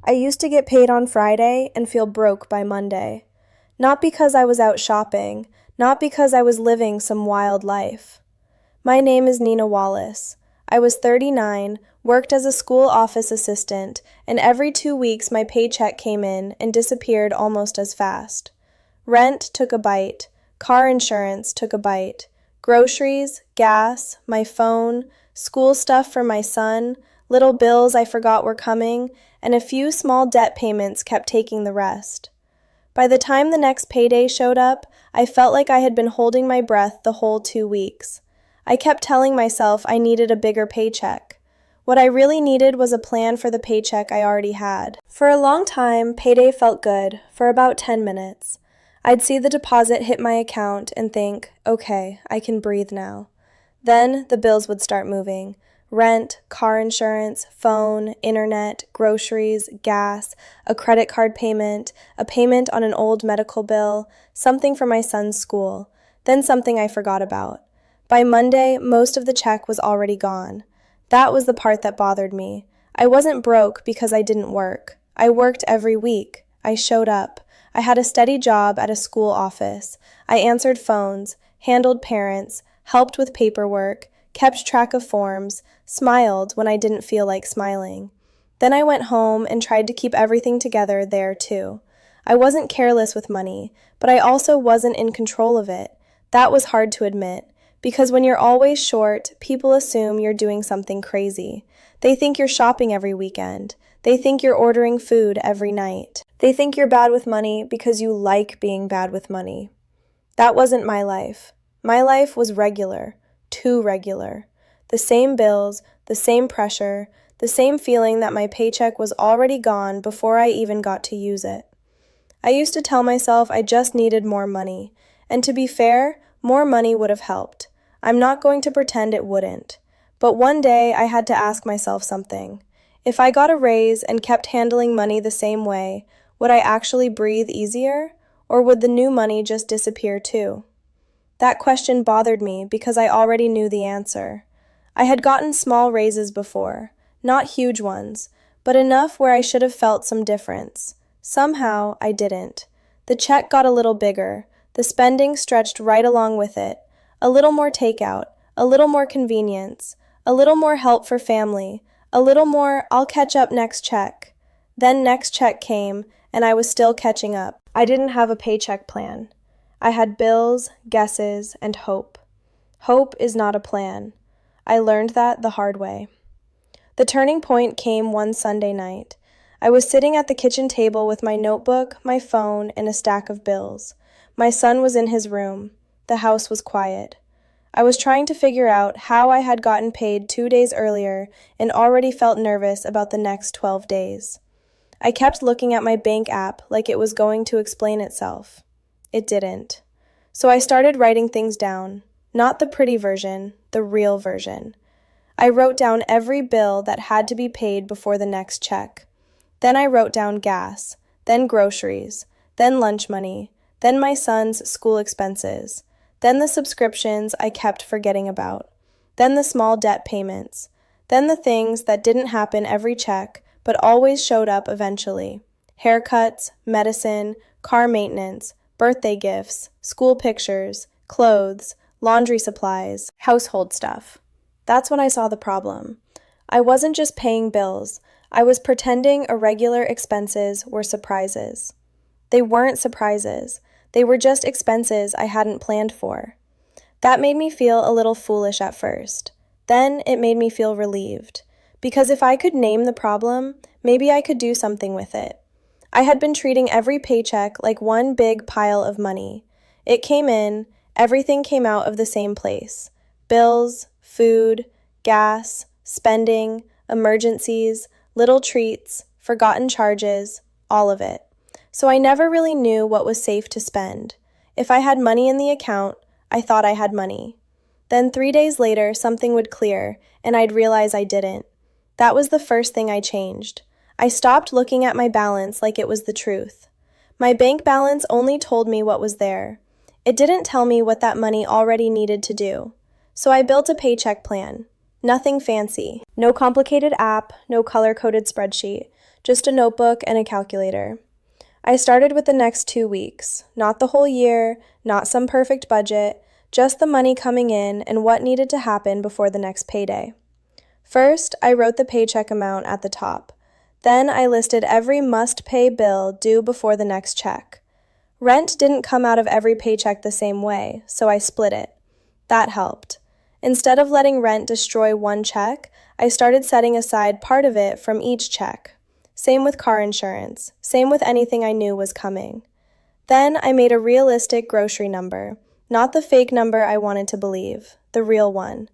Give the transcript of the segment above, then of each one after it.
I used to get paid on Friday and feel broke by Monday. Not because I was out shopping, not because I was living some wild life. My name is Nina Wallace. I was 39, worked as a school office assistant, and every 2 weeks my paycheck came in and disappeared almost as fast. Rent took a bite, car insurance took a bite, groceries, gas, my phone, school stuff for my son, little bills I forgot were coming, and a few small debt payments kept taking the rest. By the time the next payday showed up, I felt like I had been holding my breath the whole 2 weeks. I kept telling myself I needed a bigger paycheck. What I really needed was a plan for the paycheck I already had. For a long time, payday felt good, for about 10 minutes. I'd see the deposit hit my account and think, okay, I can breathe now. Then the bills would start moving. Rent, car insurance, phone, internet, groceries, gas, a credit card payment, a payment on an old medical bill, something for my son's school, then something I forgot about. By Monday, most of the check was already gone. That was the part that bothered me. I wasn't broke because I didn't work. I worked every week. I showed up. I had a steady job at a school office. I answered phones, handled parents, helped with paperwork, kept track of forms, smiled when I didn't feel like smiling. Then I went home and tried to keep everything together there too. I wasn't careless with money, but I also wasn't in control of it. That was hard to admit, because when you're always short, people assume you're doing something crazy. They think you're shopping every weekend. They think you're ordering food every night. They think you're bad with money because you like being bad with money. That wasn't my life. My life was regular, too regular. The same bills, the same pressure, the same feeling that my paycheck was already gone before I even got to use it. I used to tell myself I just needed more money, and to be fair, more money would have helped. I'm not going to pretend it wouldn't. But one day I had to ask myself something. If I got a raise and kept handling money the same way, would I actually breathe easier, or would the new money just disappear too? That question bothered me because I already knew the answer. I had gotten small raises before, not huge ones, but enough where I should have felt some difference. Somehow, I didn't. The check got a little bigger, the spending stretched right along with it. A little more takeout, a little more convenience, a little more help for family, a little more I'll catch up next check. Then next check came, and I was still catching up. I didn't have a paycheck plan. I had bills, guesses, and hope. Hope is not a plan. I learned that the hard way. The turning point came one Sunday night. I was sitting at the kitchen table with my notebook, my phone, and a stack of bills. My son was in his room. The house was quiet. I was trying to figure out how I had gotten paid 2 days earlier and already felt nervous about the next 12 days. I kept looking at my bank app like it was going to explain itself. It didn't. So I started writing things down. Not the pretty version, the real version. I wrote down every bill that had to be paid before the next check. Then I wrote down gas, then groceries, then lunch money, then my son's school expenses, then the subscriptions I kept forgetting about, then the small debt payments, then the things that didn't happen every check but always showed up eventually. Haircuts, medicine, car maintenance, birthday gifts, school pictures, clothes, laundry supplies, household stuff. That's when I saw the problem. I wasn't just paying bills. I was pretending irregular expenses were surprises. They weren't surprises. They were just expenses I hadn't planned for. That made me feel a little foolish at first. Then it made me feel relieved. Because if I could name the problem, maybe I could do something with it. I had been treating every paycheck like one big pile of money. It came in, everything came out of the same place. Bills, food, gas, spending, emergencies, little treats, forgotten charges, all of it. So I never really knew what was safe to spend. If I had money in the account, I thought I had money. Then 3 days later, something would clear, and I'd realize I didn't. That was the first thing I changed. I stopped looking at my balance like it was the truth. My bank balance only told me what was there. It didn't tell me what that money already needed to do. So I built a paycheck plan. Nothing fancy. No complicated app, no color-coded spreadsheet. just a notebook and a calculator. I started with the next 2 weeks, not the whole year, not some perfect budget, just the money coming in and what needed to happen before the next payday. First, I wrote the paycheck amount at the top. Then I listed every must-pay bill due before the next check. Rent didn't come out of every paycheck the same way, so I split it. That helped. Instead of letting rent destroy one check, I started setting aside part of it from each check. Same with car insurance, same with anything I knew was coming. Then I made a realistic grocery number, not the fake number I wanted to believe, the real one.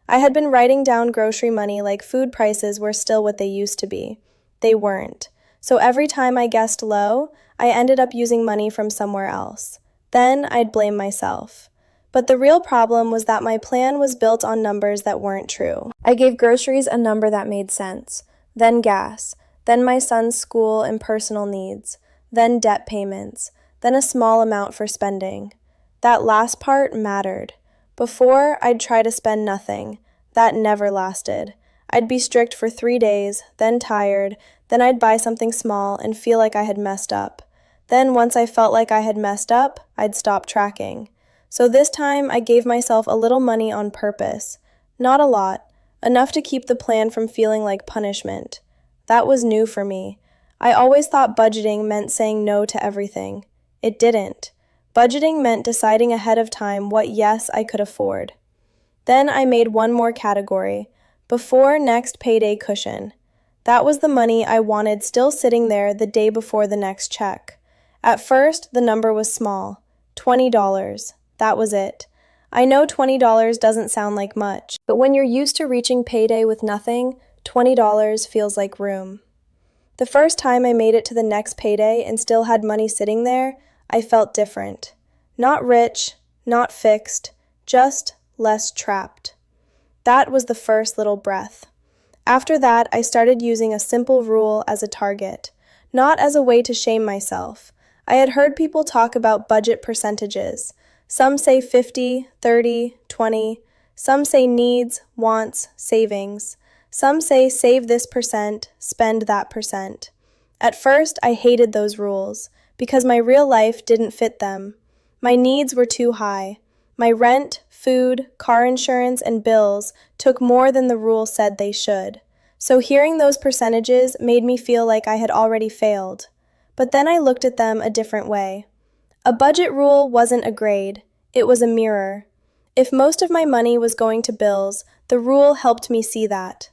I had been writing down grocery money like food prices were still what they used to be. They weren't. So every time I guessed low, I ended up using money from somewhere else. Then I'd blame myself. But the real problem was that my plan was built on numbers that weren't true. I gave groceries a number that made sense, then gas, then my son's school and personal needs, then debt payments, then a small amount for spending. That last part mattered. Before, I'd try to spend nothing. That never lasted. I'd be strict for 3 days, then tired, then I'd buy something small and feel like I had messed up. Then once I felt like I had messed up, I'd stop tracking. So this time I gave myself a little money on purpose. Not a lot, enough to keep the plan from feeling like punishment. That was new for me. I always thought budgeting meant saying no to everything. It didn't. Budgeting meant deciding ahead of time what yes I could afford. Then I made one more category, before next payday cushion. That was the money I wanted still sitting there the day before the next check. At first, the number was small, $20. That was it. I know $20 doesn't sound like much, but when you're used to reaching payday with nothing, $20 feels like room. The first time I made it to the next payday and still had money sitting there, I felt different. Not rich, not fixed, just less trapped. That was the first little breath. After that, I started using a simple rule as a target, not as a way to shame myself. I had heard people talk about budget percentages. Some say 50, 30, 20. Some say needs, wants, savings. Some say save this percent, spend that percent. At first, I hated those rules because my real life didn't fit them. My needs were too high. My rent, food, car insurance, and bills took more than the rule said they should. So hearing those percentages made me feel like I had already failed. But then I looked at them a different way. A budget rule wasn't a grade, it was a mirror. If most of my money was going to bills, the rule helped me see that.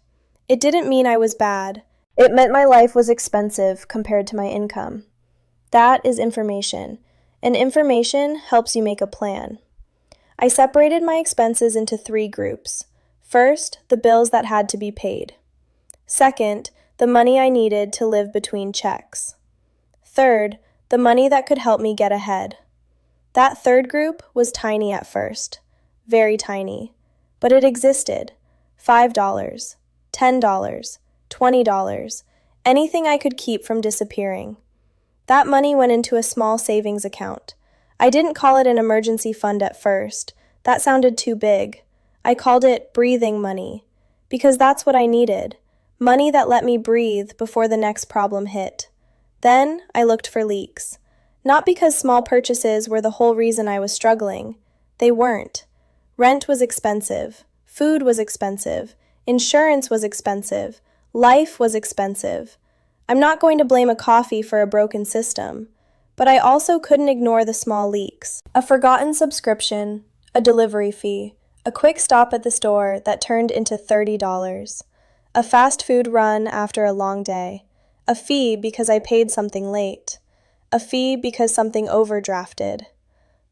It didn't mean I was bad. It meant my life was expensive compared to my income. That is information, and information helps you make a plan. I separated my expenses into 3 groups. First, the bills that had to be paid. Second, the money I needed to live between checks. Third, the money that could help me get ahead. That third group was tiny at first, very tiny, but it existed. $5, $10, $20, anything I could keep from disappearing. That money went into a small savings account. I didn't call it an emergency fund at first. That sounded too big. I called it breathing money, because that's what I needed. Money that let me breathe before the next problem hit. Then I looked for leaks. Not because small purchases were the whole reason I was struggling. They weren't. Rent was expensive. Food was expensive. Insurance was expensive. Life was expensive. I'm not going to blame a coffee for a broken system. But I also couldn't ignore the small leaks. A forgotten subscription, a delivery fee, a quick stop at the store that turned into $30, a fast food run after a long day, a fee because I paid something late, a fee because something overdrafted.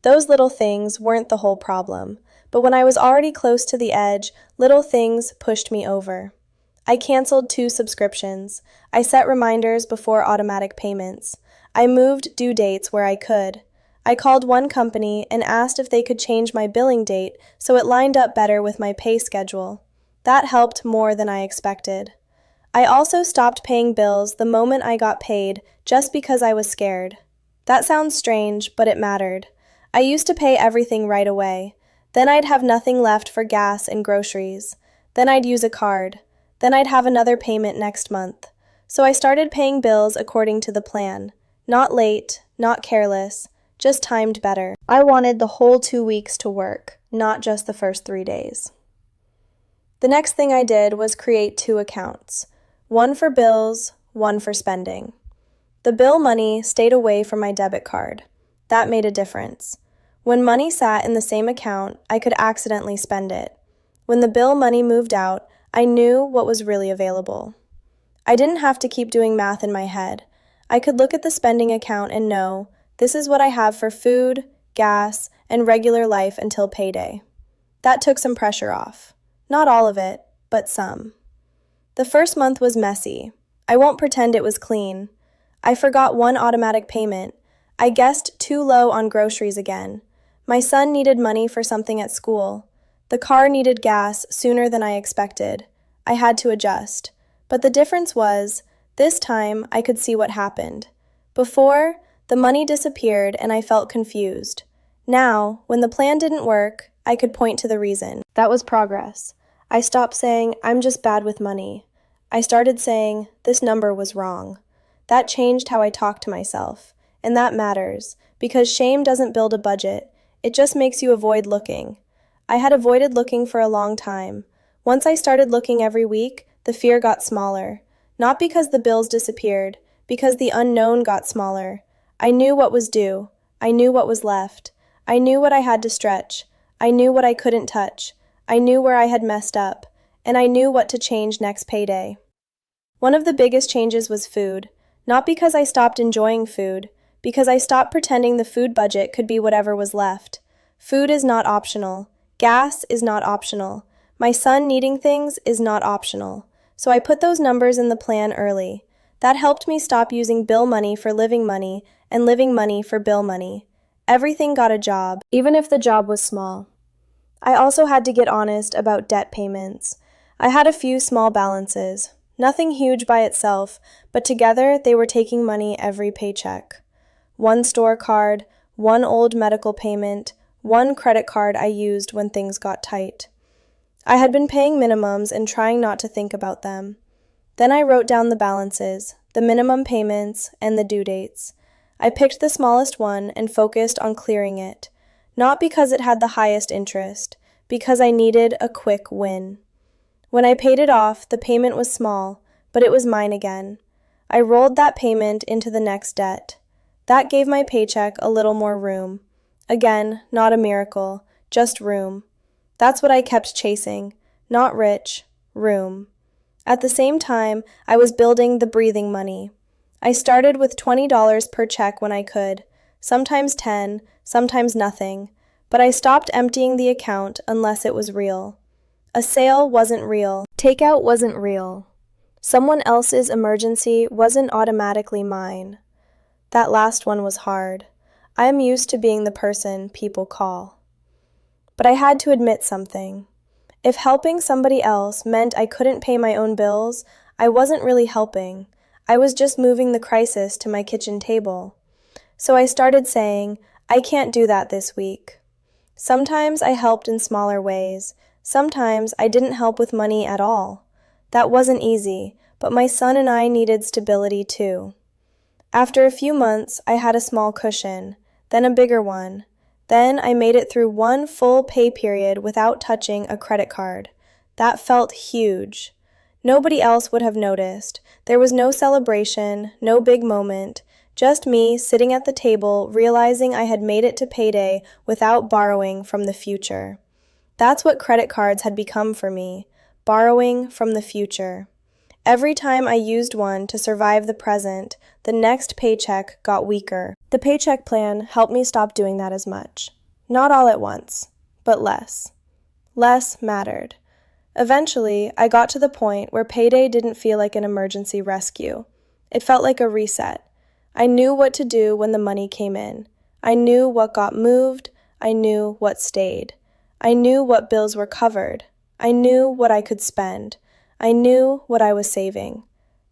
Those little things weren't the whole problem, but when I was already close to the edge, little things pushed me over. I canceled 2 subscriptions. I set reminders before automatic payments. I moved due dates where I could. I called one company and asked if they could change my billing date so it lined up better with my pay schedule. That helped more than I expected. I also stopped paying bills the moment I got paid just because I was scared. That sounds strange, but it mattered. I used to pay everything right away. Then I'd have nothing left for gas and groceries. Then I'd use a card. Then I'd have another payment next month. So I started paying bills according to the plan. Not late, not careless, just timed better. I wanted the whole 2 weeks to work, not just the first 3 days. The next thing I did was create 2 accounts, one for bills, one for spending. The bill money stayed away from my debit card. That made a difference. When money sat in the same account, I could accidentally spend it. When the bill money moved out, I knew what was really available. I didn't have to keep doing math in my head. I could look at the spending account and know, this is what I have for food, gas, and regular life until payday. That took some pressure off. Not all of it, but some. The first month was messy. I won't pretend it was clean. I forgot one automatic payment. I guessed too low on groceries again. My son needed money for something at school. The car needed gas sooner than I expected. I had to adjust. But the difference was, this time I could see what happened. Before, the money disappeared and I felt confused. Now, when the plan didn't work, I could point to the reason. That was progress. I stopped saying, I'm just bad with money. I started saying, this number was wrong. That changed how I talked to myself. And that matters, because shame doesn't build a budget. It just makes you avoid looking. I had avoided looking for a long time. Once I started looking every week, the fear got smaller. Not because the bills disappeared, because the unknown got smaller. I knew what was due. I knew what was left. I knew what I had to stretch. I knew what I couldn't touch. I knew where I had messed up. And I knew what to change next payday. One of the biggest changes was food. Not because I stopped enjoying food, because I stopped pretending the food budget could be whatever was left. Food is not optional. Gas is not optional. My son needing things is not optional. So I put those numbers in the plan early. That helped me stop using bill money for living money and living money for bill money. Everything got a job, even if the job was small. I also had to get honest about debt payments. I had a few small balances. Nothing huge by itself, but together they were taking money every paycheck. One store card, one old medical payment, one credit card I used when things got tight. I had been paying minimums and trying not to think about them. Then I wrote down the balances, the minimum payments, and the due dates. I picked the smallest one and focused on clearing it, not because it had the highest interest, because I needed a quick win. When I paid it off, the payment was small, but it was mine again. I rolled that payment into the next debt. That gave my paycheck a little more room. Again, not a miracle, just room. That's what I kept chasing. Not rich, room. At the same time, I was building the breathing money. I started with $20 per check when I could, sometimes 10, sometimes nothing, but I stopped emptying the account unless it was real. A sale wasn't real. Takeout wasn't real. Someone else's emergency wasn't automatically mine. That last one was hard. I am used to being the person people call. But I had to admit something. If helping somebody else meant I couldn't pay my own bills, I wasn't really helping. I was just moving the crisis to my kitchen table. So I started saying, I can't do that this week. Sometimes I helped in smaller ways. Sometimes I didn't help with money at all. That wasn't easy, but my son and I needed stability too. After a few months, I had a small cushion, then a bigger one. Then I made it through one full pay period without touching a credit card. That felt huge. Nobody else would have noticed. There was no celebration, no big moment, just me sitting at the table realizing I had made it to payday without borrowing from the future. That's what credit cards had become for me, borrowing from the future. Every time I used one to survive the present, the next paycheck got weaker. The Paycheck Plan helped me stop doing that as much. Not all at once, but less. Less mattered. Eventually, I got to the point where payday didn't feel like an emergency rescue. It felt like a reset. I knew what to do when the money came in. I knew what got moved. I knew what stayed. I knew what bills were covered. I knew what I could spend. I knew what I was saving.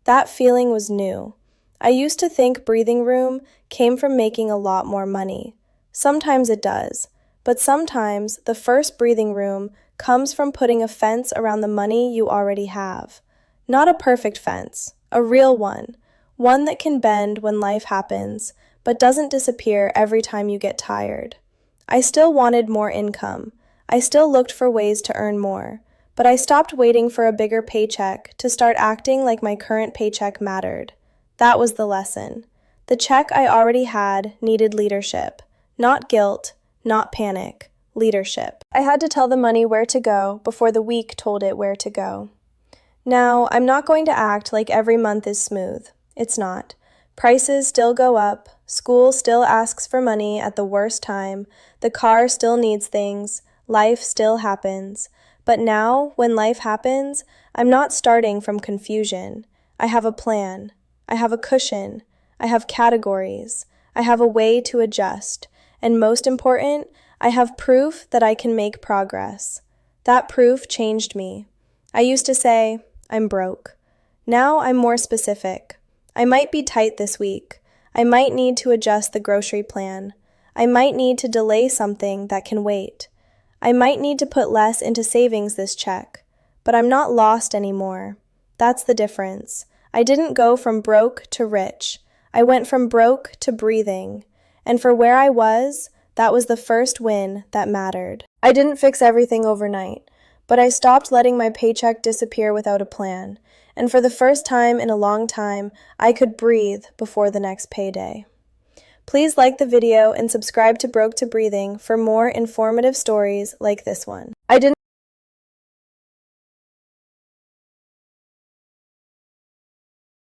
That feeling was new. I used to think breathing room came from making a lot more money. Sometimes it does, but sometimes the first breathing room comes from putting a fence around the money you already have. Not a perfect fence, A real one. One that can bend when life happens, but doesn't disappear every time you get tired. I still wanted more income. I still looked for ways to earn more. But I stopped waiting for a bigger paycheck to start acting like my current paycheck mattered. That was the lesson. The check I already had needed leadership. Not guilt, not panic. Leadership. I had to tell the money where to go before the week told it where to go. Now, I'm not going to act like every month is smooth. It's not. Prices still go up, school still asks for money at the worst time, the car still needs things, life still happens. But now, when life happens, I'm not starting from confusion. I have a plan. I have a cushion. I have categories. I have a way to adjust. And most important, I have proof that I can make progress. That proof changed me. I used to say, I'm broke. Now I'm more specific. I might be tight this week. I might need to adjust the grocery plan. I might need to delay something that can wait. I might need to put less into savings this check. But I'm not lost anymore. That's the difference. I didn't go from broke to rich. I went from broke to breathing. And for where I was, that was the first win that mattered. I didn't fix everything overnight, but I stopped letting my paycheck disappear without a plan. And for the first time in a long time, I could breathe before the next payday. Please like the video and subscribe to Broke to Breathing for more informative stories like this one. I didn't